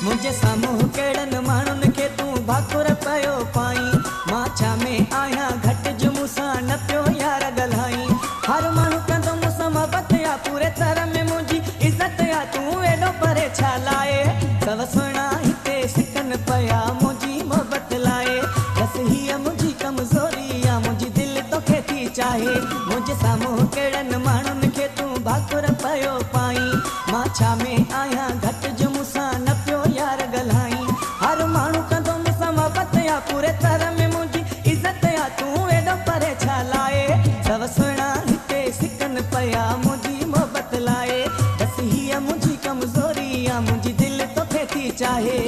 मुझे साम्हूं कहिड़नि माण्हुनि खे तूं भाकुर पियो पाई। मां छा में आहियां घटि जो मूंसां न पियो यार ॻाल्हाई। हर माण्हू कंदो मूंसां मोहबत या पूरे तरह में मुंहिंजी इज़त या तूं एॾो परे छा लाए। सव सुहिणा हिते सिकनि पिया मुंहिंजी मोहबत लाए। बसि हीअ मुंहिंजी कमज़ोरी या मुंहिंजी दिलि तोखे थी चाहे। मुंहिंजे साम्हूं कहिड़नि माण्हुनि खे तूं भाकुर पियो पाई। मां छा में आहियां घटि जो मूंसां न पियो यार ॻाल्हाई। हर माण्हू कंदो मूंसां मोहबत या पूरे तरह में मुंहिंजी इज़त या तूं एॾो परे छा लाए। सव सुहिणा हिते सिकनि पिया मुंहिंजी मोहबत लाए। बसि हीअ मुंहिंजी कमज़ोरी या मुंहिंजी दिलि तोखे थी चाहे।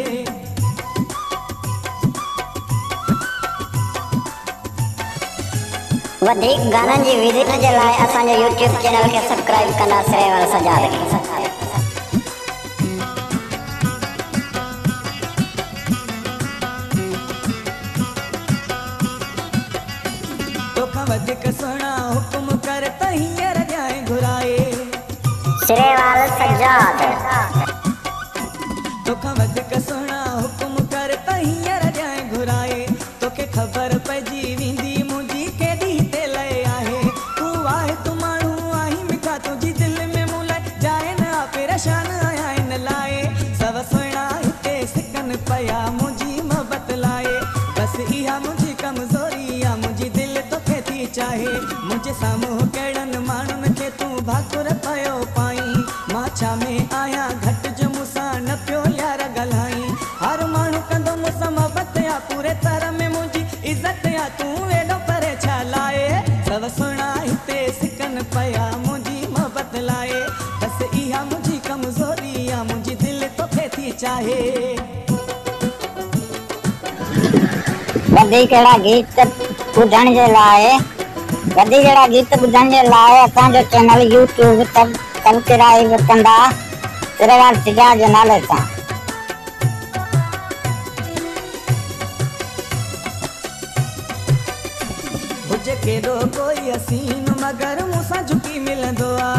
वधीक गाननि जी विज़िट जे लाइ असांजे YouTube चैनल खे सब्सक्राइब कंदा सिरेवाल सजाद खे। तोखां वधीक सुहिणा हुकुम कर त हींअर ॼाए घुराए। सिरेवाल सजाद। तोखां वधीक सुहिणा हुकुम कर त हींअर ॼाए घुराए। तोखे ख़बर पइजी वेंदी मुंहिंजी केॾी दिलि आहे। तूं आहे तूं माण्हू आहीं मूंखां तुंहिंजी दिलि में मूं लाइ जाए न आ परेशान आहियां इन लाइ। सव सुहिणा हिते सिकनि पिया मुंहिंजी मोहबत लाइ। बसि इहा मुंहिंजी कमज़ोरी या मुंहिंजी दिलि तोखे थी चाहे। मुंहिंजे साम्हूं कहिड़नि माण्हुनि खे तूं भाकुर पियो पाई। मां छा में आहियां घटि जो मूंसां न पियो यार ॻाल्हाई। हर माण्हू कंदो मूंसां मोहबत या पूरे तरह में मुंहिंजी इज़त या तूं एॾो परे छा लाए। सव सुहिणा हिते सिकनि पिया मुंहिंजी मोहबत लाइ। बसि इहा मुंहिंजी कमज़ोरी या मुंहिंजी दिलि तोखे थी चाहे। वधीक अहिड़ा गीत ॿुधण जे लाइ असांजो चैनल YouTube सब्सक्राइब कंदा सिरेवाल सजाद जे नाले सां। हुजे केॾो कोई हसीन मगर मूंसां झुकी मिलंदो आ।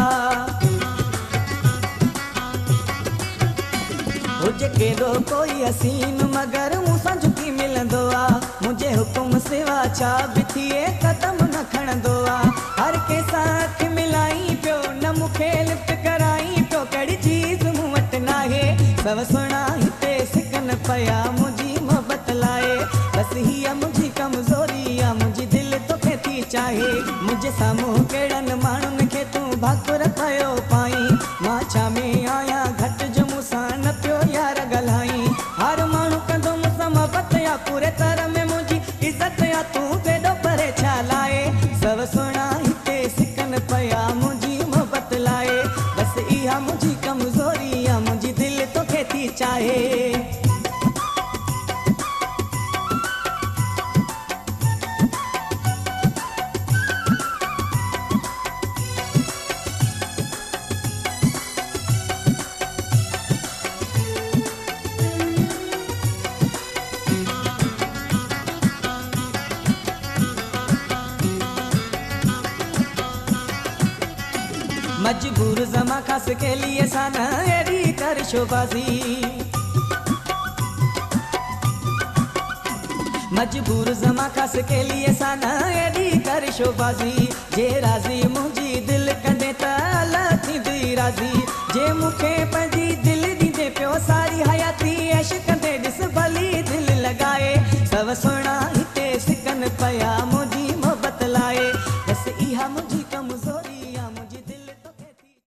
हुजे केॾो कोई हसीन मगर मूंसां झुकी मिलंदो आ। मुंहिंजे हुकुम सिवा छा बि थिए क़दम न खणंदो आ। हर कंहिंसां अखि मिलाई पियो न मूंखे लिफ्ट कराई पियो। कहिड़ी चीज़ मूं वटि नाहे। सव सुहिणा हिते सिकनि पिया मुंहिंजी मोहबत लाइ। बसि हीअ मुंहिंजी कमज़ोरी या मुंहिंजी दिलि तोखे थी चाहे। मुंहिंजे साम्हूं कहिड़नि माण्हुनि खे तूं भाकुर पियो पाई। मां छा में आहियां घटि जो मूंसां न पियो यार ॻाल्हाई। हर माण्हू कंदो मूंसां मोहबत या पूरे तरह में मुंहिंजी इज़त या तूं केॾो परे छा लाए। सव सुहिणा हिते सिकनि पिया मुंहिंजी मोहबत लाइ। बसि इहा मुंहिंजी कमज़ोरी या मुंहिंजी दिलि तोखे थी चाहे। मजबूर जमा खास के लिए साना एडी कर शोबाजी। मजबूर जमा खास के लिए साना एडी कर शोबाजी। जे राज़ी मुंहिंजी दिलि कंदे त अल्लाह थींदी राज़ी। जे मूंखे पंहिंजी दिलि ॾींदे पियो सारी हयाती ऐश कंदे ॾिस भली दिलि लॻाए। सव सुहिणा हिते सिकनि पिया